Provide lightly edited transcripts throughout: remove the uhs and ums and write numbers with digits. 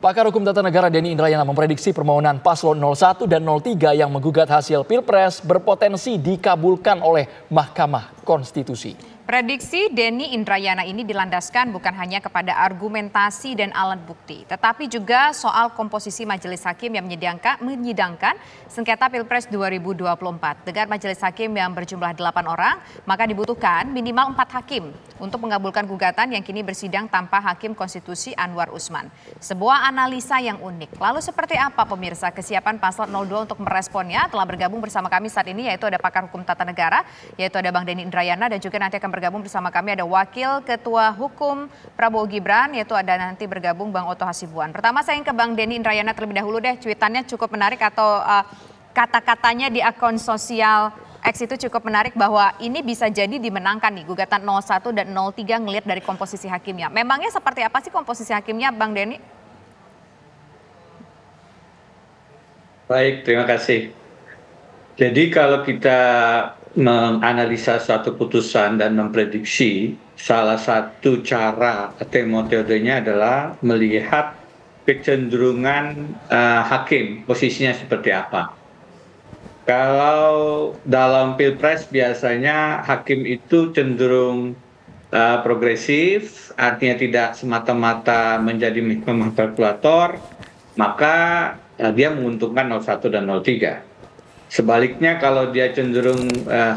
Pakar Hukum Tata Negara Denny Indrayana memprediksi permohonan paslon 01 dan 03 yang menggugat hasil Pilpres berpotensi dikabulkan oleh Mahkamah Konstitusi. Prediksi Denny Indrayana ini dilandaskan bukan hanya kepada argumentasi dan alat bukti, tetapi juga soal komposisi majelis hakim yang menyidangkan sengketa Pilpres 2024. Dengan majelis hakim yang berjumlah 8 orang, maka dibutuhkan minimal 4 hakim untuk mengabulkan gugatan yang kini bersidang tanpa Hakim Konstitusi Anwar Usman. Sebuah analisa yang unik. Lalu seperti apa pemirsa kesiapan paslon 02 untuk meresponnya? Telah bergabung bersama kami saat ini yaitu ada pakar hukum tata negara, yaitu ada Bang Denny Indrayana, dan juga nanti akan bergabung bersama kami ada Wakil Ketua Hukum Prabowo Gibran, yaitu ada nanti bergabung Bang Otto Hasibuan. Pertama saya ingin ke Bang Denny Indrayana terlebih dahulu deh. Cuitannya cukup menarik atau kata-katanya di akun sosial X itu cukup menarik bahwa ini bisa jadi dimenangkan nih gugatan 01 dan 03 ngelihat dari komposisi hakimnya. Memangnya seperti apa sih komposisi hakimnya Bang Denny? Baik, terima kasih. Jadi kalau kita menganalisa suatu putusan dan memprediksi, salah satu cara atau metodenya adalah melihat kecenderungan hakim, posisinya seperti apa. Kalau dalam Pilpres biasanya hakim itu cenderung progresif, artinya tidak semata-mata menjadi kalkulator, maka dia menguntungkan 01 dan 03. Sebaliknya kalau dia cenderung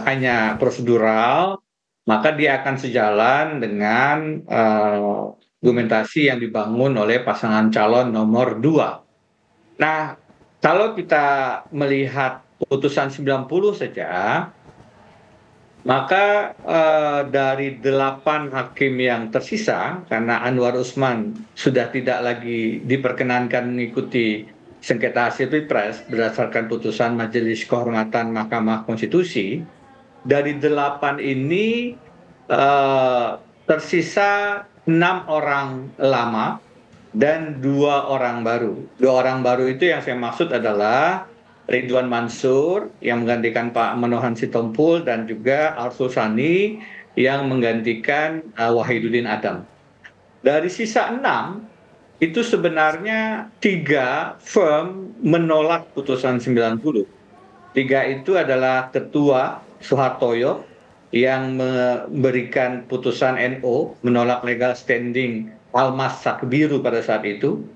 hanya prosedural, maka dia akan sejalan dengan argumentasi yang dibangun oleh pasangan calon nomor 2. Nah, kalau kita melihat putusan 90 saja, maka dari 8 hakim yang tersisa, karena Anwar Usman sudah tidak lagi diperkenankan mengikuti sengketa hasil Pilpres berdasarkan putusan Majelis Kehormatan Mahkamah Konstitusi, dari 8 ini tersisa 6 orang lama dan 2 orang baru. 2 orang baru itu yang saya maksud adalah Ridwan Mansur yang menggantikan Pak Manohan Sitompul dan juga Arsul Sani yang menggantikan Wahidudin Adam. Dari sisa 6, itu sebenarnya 3 firm menolak putusan 90. 3 itu adalah Ketua Soehartoyo yang memberikan putusan NO, menolak legal standing Almas Sakbiru pada saat itu.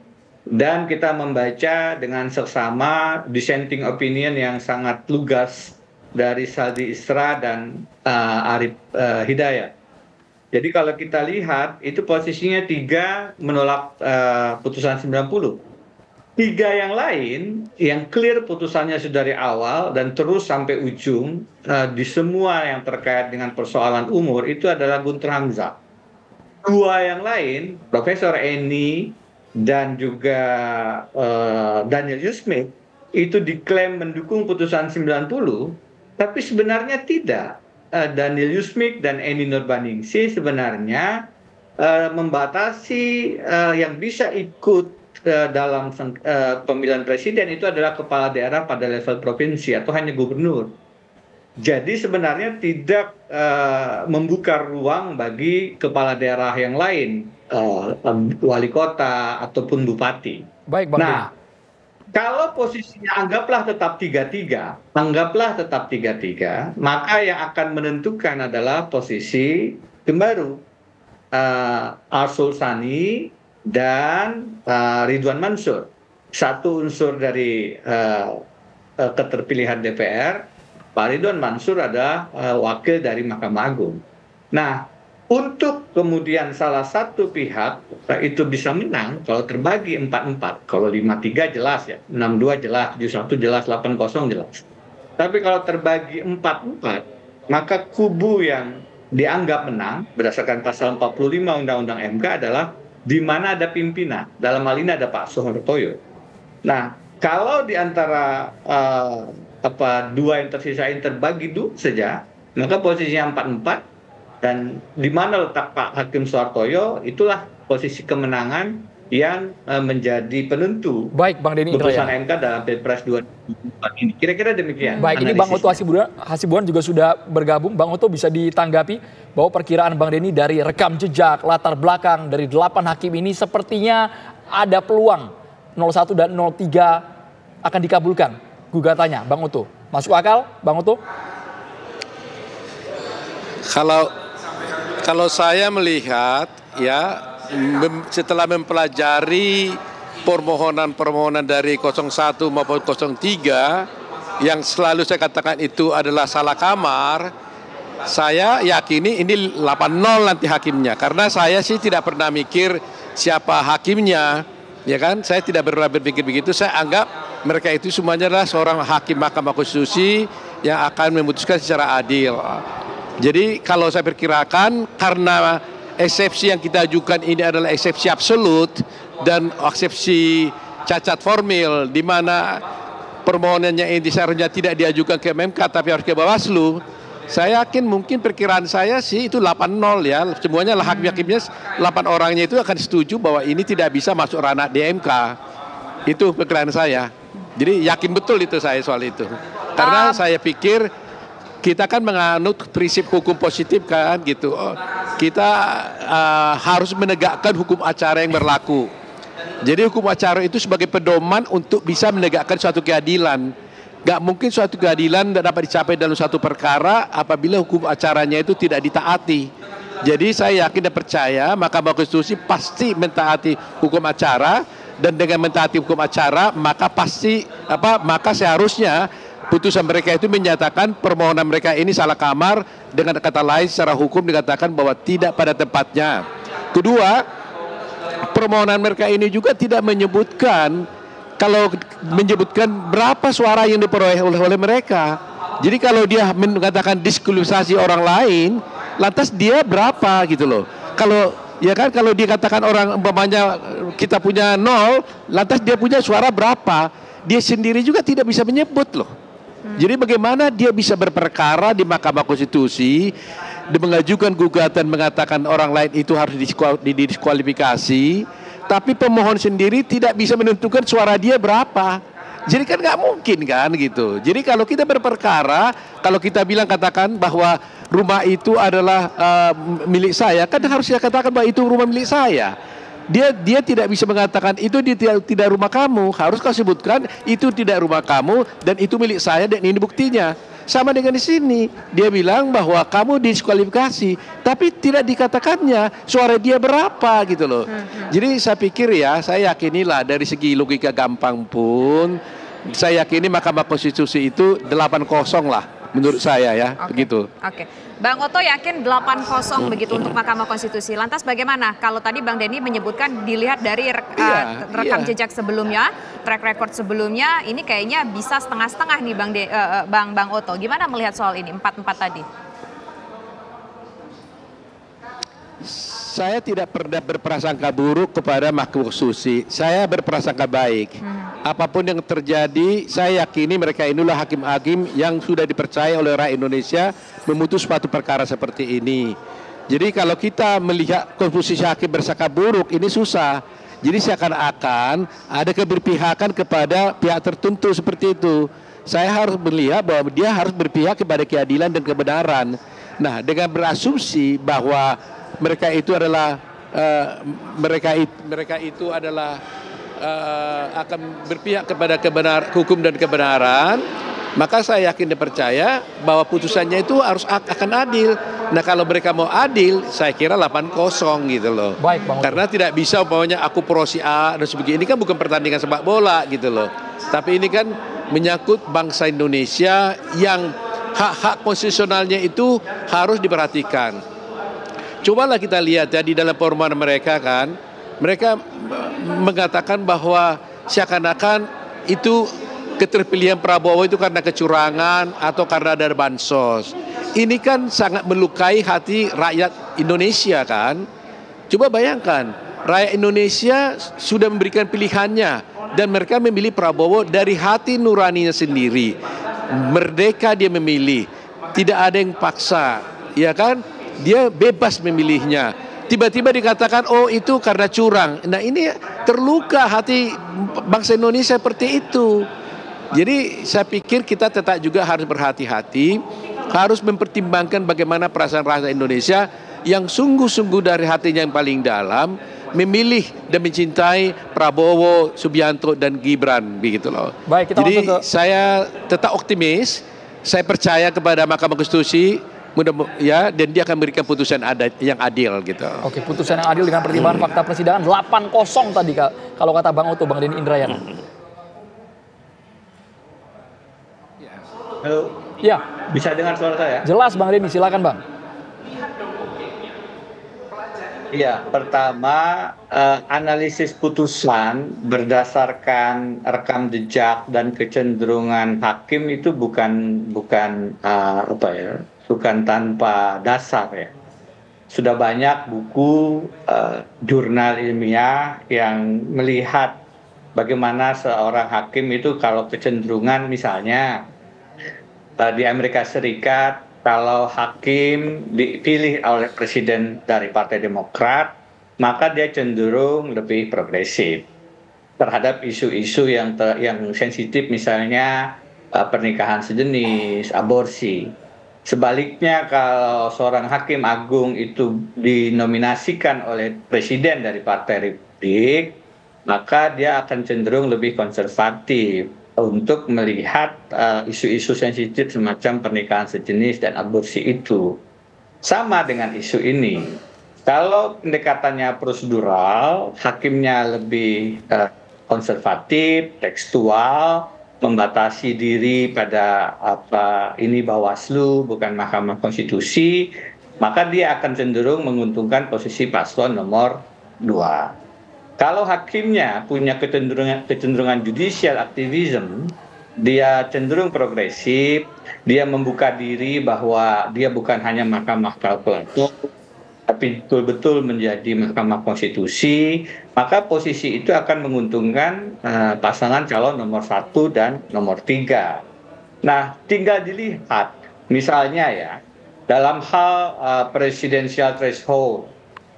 Dan kita membaca dengan seksama dissenting opinion yang sangat lugas dari Saldi Isra dan Arif Hidayat. Jadi kalau kita lihat itu posisinya 3 menolak putusan 90. 3 yang lain yang clear putusannya sudah dari awal dan terus sampai ujung di semua yang terkait dengan persoalan umur itu adalah Guntur Hamzah. 2 yang lain, Profesor Eni dan juga Daniel Yusmik itu diklaim mendukung putusan 90, tapi sebenarnya tidak. Daniel Yusmik dan Eni Nurbaningsih sebenarnya membatasi yang bisa ikut dalam pemilihan presiden itu adalah kepala daerah pada level provinsi atau hanya gubernur. Jadi sebenarnya tidak membuka ruang bagi kepala daerah yang lain, wali kota ataupun bupati. Baik, Bang Denny. Kalau posisinya anggaplah tetap 3-3, maka yang akan menentukan adalah posisi Gembaru, Arsul Sani dan Ridwan Mansur. Satu unsur dari keterpilihan DPR, Pak Ridwan Mansur adalah wakil dari Mahkamah Agung. Nah, untuk kemudian salah satu pihak itu bisa menang kalau terbagi 4-4. Kalau 5-3 jelas ya, 6-2 jelas, 7-1 jelas, 8-0 jelas. Tapi kalau terbagi 4-4, maka kubu yang dianggap menang berdasarkan pasal 45 Undang-Undang MK adalah di mana ada pimpinan. Dalam hal ini ada Pak Soehartoyo. Nah, kalau di antara 2 yang tersisa ini terbagi 2 saja, maka posisinya 4-4. Dan di mana letak Pak Hakim Soehartoyo, itulah posisi kemenangan yang menjadi penentu. Baik, Bang Denny putusan Indrayana. MK dalam Pilpres 2024 ini. Kira-kira demikian. Baik, ini Bang Otto Hasibuan juga sudah bergabung. Bang Otto bisa ditanggapi bahwa perkiraan Bang Denny dari rekam jejak, latar belakang dari 8 hakim ini sepertinya ada peluang 01 dan 03 akan dikabulkan gugatannya, Bang Oto. Masuk akal, Bang Oto? Kalau saya melihat ya setelah mempelajari permohonan dari 01 maupun 03 yang selalu saya katakan itu adalah salah kamar, saya yakini ini 8-0 nanti hakimnya, karena saya sih tidak pernah mikir siapa hakimnya, ya kan? Saya tidak pernah berpikir begitu. Saya anggap mereka itu semuanya adalah seorang hakim Mahkamah Konstitusi yang akan memutuskan secara adil. Jadi kalau saya perkirakan karena eksepsi yang kita ajukan ini adalah eksepsi absolut dan eksepsi cacat formil, di mana permohonannya ini seharusnya tidak diajukan ke MK tapi harus ke Bawaslu. Saya yakin mungkin perkiraan saya sih itu 8-0 ya. Semuanya lah hakim-hakimnya 8 orangnya itu akan setuju bahwa ini tidak bisa masuk ranah DMK. Itu perkiraan saya. Jadi yakin betul itu saya soal itu. Karena saya pikir kita kan menganut prinsip hukum positif kan gitu. Kita harus menegakkan hukum acara yang berlaku. Jadi hukum acara itu sebagai pedoman untuk bisa menegakkan suatu keadilan. Gak mungkin suatu keadilan dapat dicapai dalam suatu perkara apabila hukum acaranya itu tidak ditaati. Jadi saya yakin dan percaya Mahkamah Konstitusi pasti mentaati hukum acara, dan dengan mentaati hukum acara maka seharusnya putusan mereka itu menyatakan permohonan mereka ini salah kamar, dengan kata lain secara hukum dikatakan bahwa tidak pada tempatnya. Kedua, permohonan mereka ini juga tidak menyebutkan berapa suara yang diperoleh oleh mereka. Jadi kalau dia mengatakan diskualifikasi orang lain, lantas dia berapa gitu loh. Kalau dia katakan orang umpamanya kita punya 0, lantas dia punya suara berapa? Dia sendiri juga tidak bisa menyebut loh. Jadi bagaimana dia bisa berperkara di Mahkamah Konstitusi, mengajukan gugatan mengatakan orang lain itu harus didiskualifikasi, tapi pemohon sendiri tidak bisa menentukan suara dia berapa. Jadi kan nggak mungkin kan gitu. Jadi kalau kita berperkara, kalau kita katakan bahwa rumah itu adalah milik saya, kan harus saya katakan bahwa itu rumah milik saya. Dia tidak bisa mengatakan itu tidak rumah kamu. Harus kau sebutkan itu tidak rumah kamu dan itu milik saya dan ini buktinya. Sama dengan di sini, dia bilang bahwa kamu diskualifikasi, tapi tidak dikatakannya suara dia berapa gitu loh. Jadi saya pikir ya, saya yakinilah dari segi logika gampang pun, saya yakini Mahkamah Konstitusi itu 8-0 lah menurut saya ya, begitu. Oke. Bang Oto yakin 8-0 begitu untuk Mahkamah Konstitusi. Lantas bagaimana kalau tadi Bang Denny menyebutkan dilihat dari rekam jejak sebelumnya, track record sebelumnya, ini kayaknya bisa setengah-setengah nih Bang Oto. Gimana melihat soal ini 4-4 tadi? Saya tidak pernah berprasangka buruk kepada Mahkamah Konstitusi. Saya berprasangka baik. Apapun yang terjadi, saya yakini mereka inilah hakim-hakim yang sudah dipercaya oleh rakyat Indonesia memutus suatu perkara seperti ini. Jadi kalau kita melihat komposisi hakim bersangka buruk, ini susah. Jadi seakan-akan ada keberpihakan kepada pihak tertentu seperti itu. Saya harus melihat bahwa dia harus berpihak kepada keadilan dan kebenaran. Nah, dengan berasumsi bahwa mereka itu adalah akan berpihak kepada hukum dan kebenaran, maka saya yakin dan percaya bahwa putusannya itu akan adil. Nah kalau mereka mau adil, saya kira 8-0 gitu loh. Baik, Bang. Karena tidak bisa umpamanya aku pro si A dan sebagainya. Ini kan bukan pertandingan sepak bola gitu loh. Tapi ini kan menyangkut bangsa Indonesia yang hak-hak konstitusionalnya itu harus diperhatikan. Cobalah kita lihat ya di dalam permohonan mereka kan, mereka mengatakan bahwa seakan-akan itu keterpilihan Prabowo itu karena kecurangan atau karena ada bansos. Ini kan sangat melukai hati rakyat Indonesia kan. Coba bayangkan, rakyat Indonesia sudah memberikan pilihannya dan mereka memilih Prabowo dari hati nuraninya sendiri. Merdeka dia memilih, tidak ada yang paksa, ya kan? Dia bebas memilihnya. Tiba-tiba dikatakan, oh itu karena curang. Nah ini terluka hati bangsa Indonesia seperti itu. Jadi saya pikir kita tetap juga harus berhati-hati, harus mempertimbangkan bagaimana perasaan rakyat Indonesia yang sungguh-sungguh dari hatinya yang paling dalam memilih dan mencintai Prabowo, Subianto dan Gibran begitu loh. Baik, kita jadi masuk ke... saya tetap optimis, saya percaya kepada Mahkamah Konstitusi ya, dan dia akan memberikan putusan yang adil gitu. Oke, putusan yang adil dengan pertimbangan fakta persidangan 8-0 tadi kalau kata Bang Oto, Bang Denny Indrayana. Halo. Ya. Bisa dengar suara saya? Jelas Bang Denny, silakan Bang. Iya, pertama analisis putusan berdasarkan rekam jejak dan kecenderungan hakim itu bukan tanpa dasar ya. Sudah banyak buku jurnal ilmiah yang melihat bagaimana seorang hakim itu kalau kecenderungan misalnya di Amerika Serikat, kalau hakim dipilih oleh presiden dari Partai Demokrat, maka dia cenderung lebih progresif terhadap isu-isu yang sensitif, misalnya pernikahan sejenis, aborsi. Sebaliknya, kalau seorang hakim agung itu dinominasikan oleh presiden dari Partai Republik, maka dia akan cenderung lebih konservatif untuk melihat isu-isu sensitif semacam pernikahan sejenis dan aborsi itu. Sama dengan isu ini. Kalau pendekatannya prosedural, hakimnya lebih konservatif, tekstual, membatasi diri pada ini Bawaslu bukan Mahkamah Konstitusi, maka dia akan cenderung menguntungkan posisi paslon nomor 2. Kalau hakimnya punya kecenderungan judicial activism, dia cenderung progresif, dia membuka diri bahwa dia bukan hanya mahkamah kalkulator, tapi betul-betul menjadi Mahkamah Konstitusi, maka posisi itu akan menguntungkan pasangan calon nomor 1 dan nomor 3. Nah, tinggal dilihat, misalnya ya, dalam hal presidential threshold,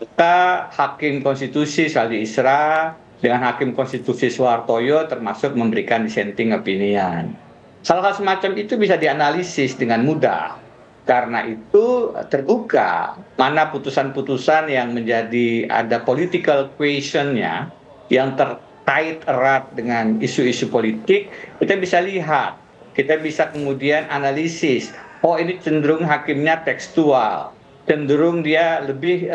maka Hakim Konstitusi Saldi Isra dengan Hakim Konstitusi Soehartoyo termasuk memberikan dissenting opinion. Hal-hal semacam itu bisa dianalisis dengan mudah. Karena itu terbuka mana putusan-putusan yang menjadi ada political questionnya yang terkait erat dengan isu-isu politik, kita bisa lihat, kita bisa kemudian analisis, oh ini cenderung hakimnya tekstual, cenderung dia lebih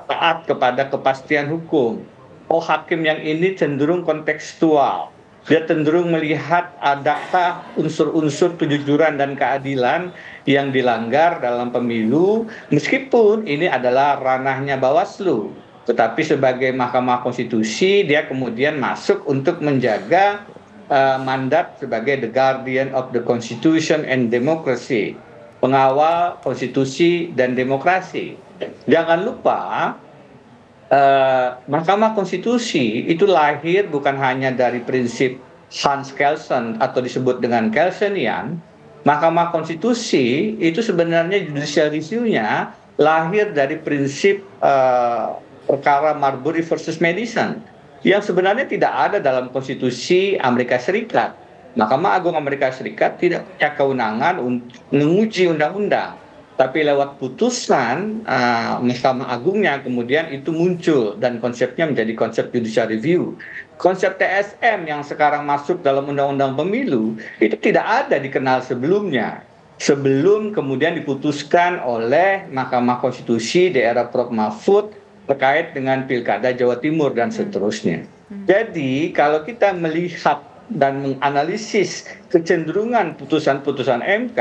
taat kepada kepastian hukum. Oh, hakim yang ini cenderung kontekstual. Dia cenderung melihat adakah unsur-unsur kejujuran dan keadilan yang dilanggar dalam pemilu, meskipun ini adalah ranahnya Bawaslu. Tetapi sebagai Mahkamah Konstitusi, dia kemudian masuk untuk menjaga mandat sebagai the guardian of the Constitution and Democracy, pengawal konstitusi dan demokrasi. Jangan lupa Mahkamah Konstitusi itu lahir bukan hanya dari prinsip Hans Kelsen atau disebut dengan Kelsenian. Mahkamah Konstitusi itu sebenarnya judicial review-nya lahir dari prinsip perkara Marbury versus Madison yang sebenarnya tidak ada dalam konstitusi Amerika Serikat. Mahkamah Agung Amerika Serikat tidak punya kewenangan untuk menguji undang-undang, tapi lewat putusan Mahkamah Agungnya kemudian itu muncul dan konsepnya menjadi konsep judicial review. Konsep TSM yang sekarang masuk dalam undang-undang pemilu itu tidak ada dikenal sebelumnya. Sebelum kemudian diputuskan oleh Mahkamah Konstitusi di era Prof. Mahfud terkait dengan Pilkada Jawa Timur dan seterusnya. Jadi kalau kita melihat dan menganalisis kecenderungan putusan-putusan MK,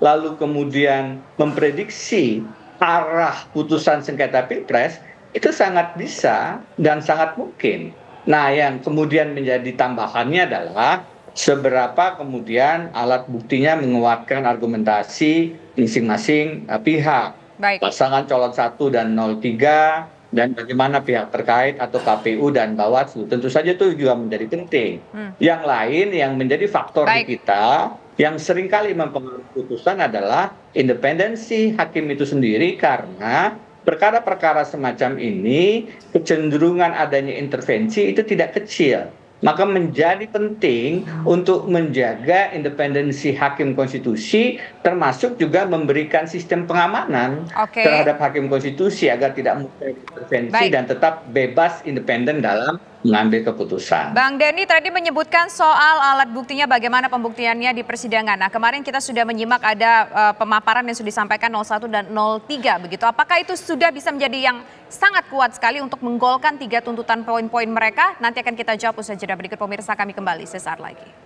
lalu kemudian memprediksi arah putusan sengketa Pilpres, itu sangat bisa dan sangat mungkin. Nah, yang kemudian menjadi tambahannya adalah seberapa kemudian alat buktinya menguatkan argumentasi masing-masing pihak. Baik. Pasangan calon 1 dan 03, dan bagaimana pihak terkait atau KPU dan Bawaslu. Tentu saja itu juga menjadi penting. Yang lain yang menjadi faktor di kita yang seringkali mempengaruhi putusan adalah independensi hakim itu sendiri, karena perkara-perkara semacam ini kecenderungan adanya intervensi itu tidak kecil. maka menjadi penting untuk menjaga independensi hakim konstitusi, termasuk juga memberikan sistem pengamanan terhadap hakim konstitusi agar tidak mudah intervensi dan tetap bebas independen dalam mengambil keputusan. Bang Denny tadi menyebutkan soal alat buktinya, bagaimana pembuktiannya di persidangan. Nah, kemarin kita sudah menyimak ada pemaparan yang sudah disampaikan 01 dan 03 begitu. Apakah itu sudah bisa menjadi yang sangat kuat sekali untuk menggolkan 3 tuntutan poin-poin mereka? Nanti akan kita jawab usai jeda berikut, pemirsa, kami kembali sesaat lagi.